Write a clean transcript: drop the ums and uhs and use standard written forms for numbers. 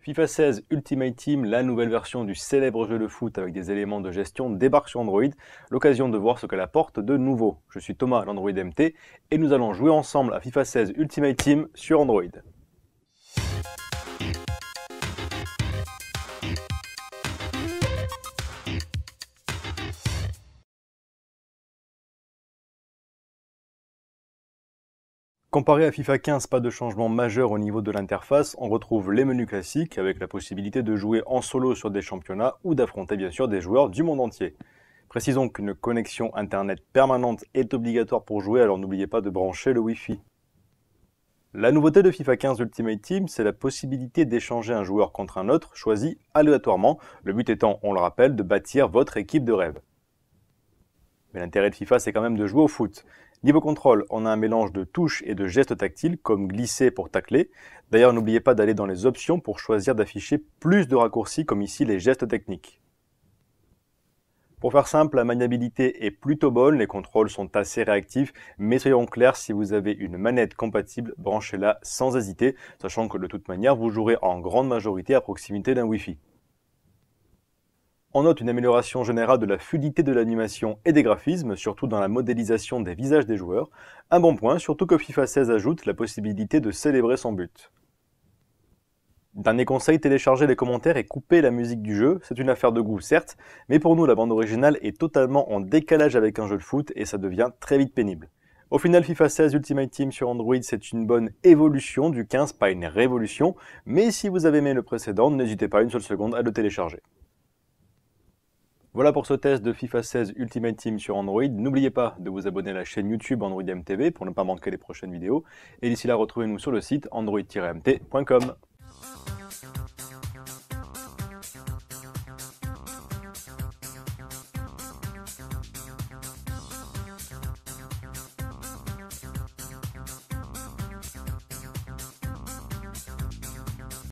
FIFA 16 Ultimate Team, la nouvelle version du célèbre jeu de foot avec des éléments de gestion, débarque sur Android. L'occasion de voir ce qu'elle apporte de nouveau. Je suis Thomas, l'Android MT, et nous allons jouer ensemble à FIFA 16 Ultimate Team sur Android. Comparé à FIFA 15, pas de changement majeur au niveau de l'interface, on retrouve les menus classiques avec la possibilité de jouer en solo sur des championnats ou d'affronter bien sûr des joueurs du monde entier. Précisons qu'une connexion internet permanente est obligatoire pour jouer, alors n'oubliez pas de brancher le Wi-Fi. La nouveauté de FIFA 15 Ultimate Team, c'est la possibilité d'échanger un joueur contre un autre, choisi aléatoirement, le but étant, on le rappelle, de bâtir votre équipe de rêve. Mais l'intérêt de FIFA, c'est quand même de jouer au foot. Niveau contrôle, on a un mélange de touches et de gestes tactiles, comme glisser pour tacler. D'ailleurs, n'oubliez pas d'aller dans les options pour choisir d'afficher plus de raccourcis, comme ici les gestes techniques. Pour faire simple, la maniabilité est plutôt bonne, les contrôles sont assez réactifs, mais soyons clairs, si vous avez une manette compatible, branchez-la sans hésiter, sachant que de toute manière, vous jouerez en grande majorité à proximité d'un Wi-Fi. On note une amélioration générale de la fluidité de l'animation et des graphismes, surtout dans la modélisation des visages des joueurs. Un bon point, surtout que FIFA 16 ajoute la possibilité de célébrer son but. Dernier conseil, téléchargez les commentaires et coupez la musique du jeu. C'est une affaire de goût, certes, mais pour nous, la bande originale est totalement en décalage avec un jeu de foot et ça devient très vite pénible. Au final, FIFA 16 Ultimate Team sur Android, c'est une bonne évolution du 15, pas une révolution, mais si vous avez aimé le précédent, n'hésitez pas une seule seconde à le télécharger. Voilà pour ce test de FIFA 16 Ultimate Team sur Android. N'oubliez pas de vous abonner à la chaîne YouTube Android MTV pour ne pas manquer les prochaines vidéos. Et d'ici là, retrouvez-nous sur le site android-mt.com.